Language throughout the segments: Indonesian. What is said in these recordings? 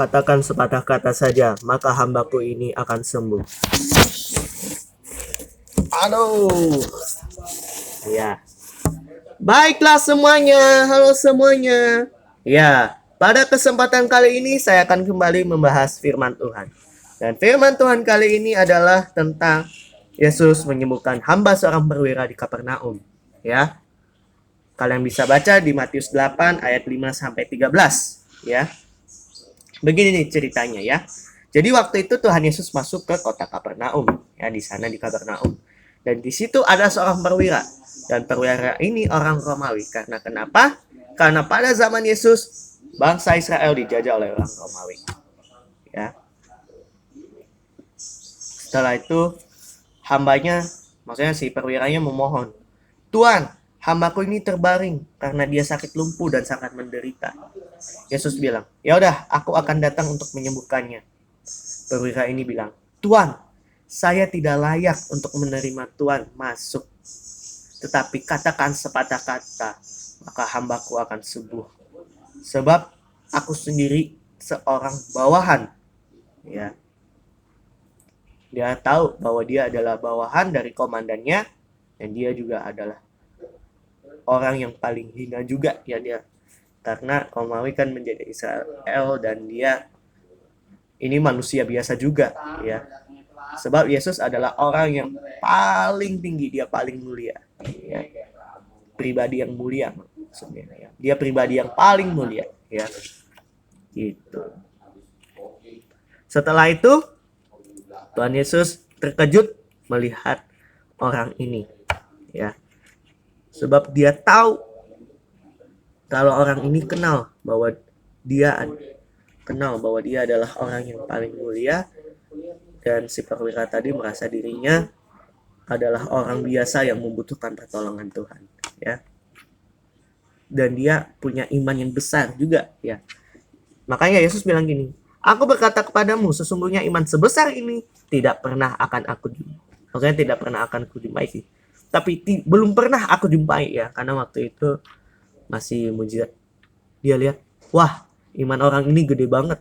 Katakan sepatah kata saja, maka hambaku ini akan sembuh. Aduh. Ya. Baiklah semuanya, halo semuanya. Ya, pada kesempatan kali ini saya akan kembali membahas firman Tuhan. Dan firman Tuhan kali ini adalah tentang Yesus menyembuhkan hamba seorang perwira di Kapernaum. Ya. Kalian bisa baca di Matius 8 ayat 5 sampai 13, ya. Begini nih ceritanya ya. Jadi waktu itu Tuhan Yesus masuk ke kota Kapernaum, ya di sana di Kapernaum. Dan di situ ada seorang perwira. Dan perwira ini orang Romawi. Karena kenapa? Karena pada zaman Yesus bangsa Israel dijajah oleh orang Romawi. Ya. Setelah itu hambanya, maksudnya si perwiranya memohon, "Tuan, hambaku ini terbaring karena dia sakit lumpuh dan sangat menderita." Yesus bilang, "Ya udah, aku akan datang untuk menyembuhkannya." Perwira ini bilang, "Tuan, saya tidak layak untuk menerima Tuan masuk. Tetapi katakan sepatah kata, maka hambaku akan sembuh. Sebab aku sendiri seorang bawahan." Ya. Dia tahu bahwa dia adalah bawahan dari komandannya, dan dia juga adalah orang yang paling hina juga ya dia. Karena Romawi kan menjadi Israel dan dia ini manusia biasa juga ya. Sebab Yesus adalah orang yang paling tinggi, dia paling mulia ya. Pribadi yang mulia maksudnya ya. Dia pribadi yang paling mulia ya. Gitu. Setelah itu Tuhan Yesus terkejut melihat orang ini ya. Sebab dia tahu kalau orang ini kenal bahwa dia adalah orang yang paling mulia, dan si perwira tadi merasa dirinya adalah orang biasa yang membutuhkan pertolongan Tuhan ya. Dan dia punya iman yang besar juga ya. Makanya Yesus bilang gini, "Aku berkata kepadamu, sesungguhnya iman sebesar ini tidak pernah akan aku jumpai." Maksudnya tidak pernah akan aku jumpai sih. Tapi belum pernah aku jumpai ya, karena waktu itu masih mujizat. Dia lihat, wah, iman orang ini gede banget.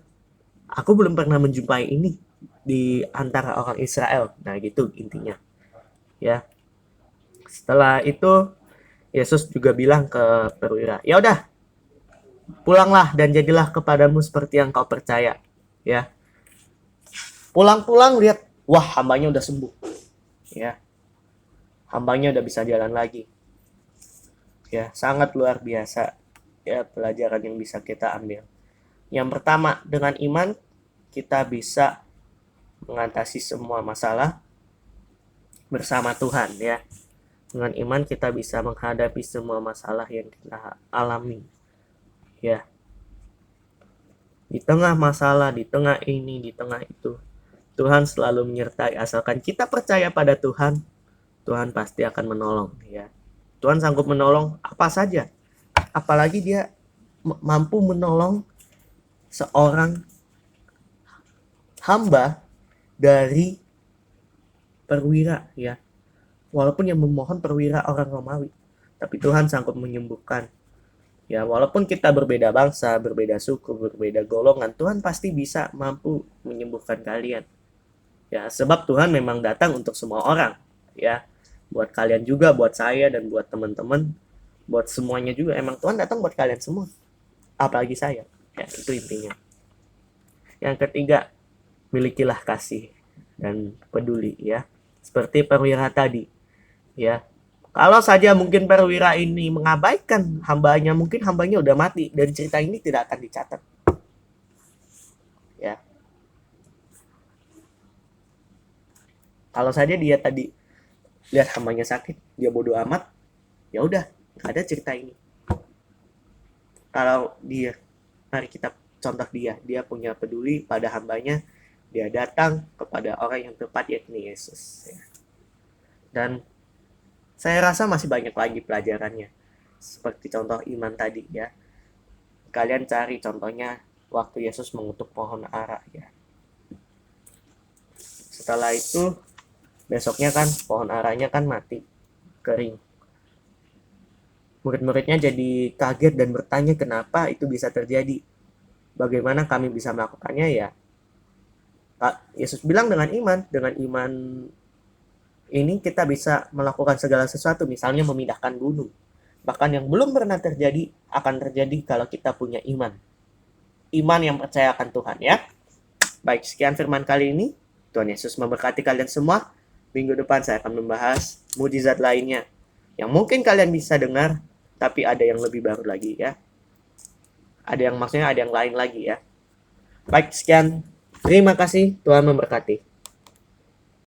Aku belum pernah menjumpai ini di antara orang Israel. Nah, gitu intinya. Ya. Setelah itu Yesus juga bilang ke perwira, "Ya udah, pulanglah dan jadilah kepadamu seperti yang kau percaya." Ya. Pulang-pulang lihat, wah, hambanya udah sembuh. Ya. Hambanya udah bisa jalan lagi. Ya, sangat luar biasa ya pelajaran yang bisa kita ambil. Yang pertama, dengan iman kita bisa mengatasi semua masalah bersama Tuhan ya. Dengan iman kita bisa menghadapi semua masalah yang kita alami ya. Di tengah masalah, di tengah ini, di tengah itu, Tuhan selalu menyertai. Asalkan kita percaya pada Tuhan, Tuhan pasti akan menolong ya. Tuhan sanggup menolong apa saja. Apalagi dia mampu menolong seorang hamba dari perwira ya. Walaupun yang memohon perwira orang Romawi, tapi Tuhan sanggup menyembuhkan. Ya, walaupun kita berbeda bangsa, berbeda suku, berbeda golongan, Tuhan pasti bisa mampu menyembuhkan kalian. Ya, sebab Tuhan memang datang untuk semua orang, ya. Buat kalian juga, buat saya dan buat teman-teman, buat semuanya juga. Emang Tuhan datang buat kalian semua. Apalagi saya. Ya, itu intinya. Yang ketiga, milikilah kasih dan peduli ya. Seperti perwira tadi, ya. Kalau saja mungkin perwira ini mengabaikan hambanya, mungkin hambanya udah mati dan cerita ini tidak akan dicatat. Ya. Kalau saja dia tadi lihat hambanya sakit, dia bodoh amat, ya udah, nggak ada cerita ini. Kalau dia, mari kita contoh dia punya peduli pada hambanya, dia datang kepada orang yang tepat yaitu Yesus. Ya. Dan saya rasa masih banyak lagi pelajarannya. Seperti contoh iman tadi ya. Kalian cari contohnya waktu Yesus mengutuk pohon ara ya. Setelah itu besoknya kan pohon aranya kan mati, kering. Murid-muridnya jadi kaget dan bertanya kenapa itu bisa terjadi. Bagaimana kami bisa melakukannya ya? Yesus bilang dengan iman ini kita bisa melakukan segala sesuatu, misalnya memindahkan gunung. Bahkan yang belum pernah terjadi akan terjadi kalau kita punya iman. Iman yang percaya akan Tuhan ya. Baik, sekian firman kali ini. Tuhan Yesus memberkati kalian semua. Minggu depan saya akan membahas mujizat lainnya yang mungkin kalian bisa dengar, tapi ada yang lebih baru lagi ya. Ada yang maksudnya ada yang lain lagi ya. Baik, sekian. Terima kasih. Tuhan memberkati.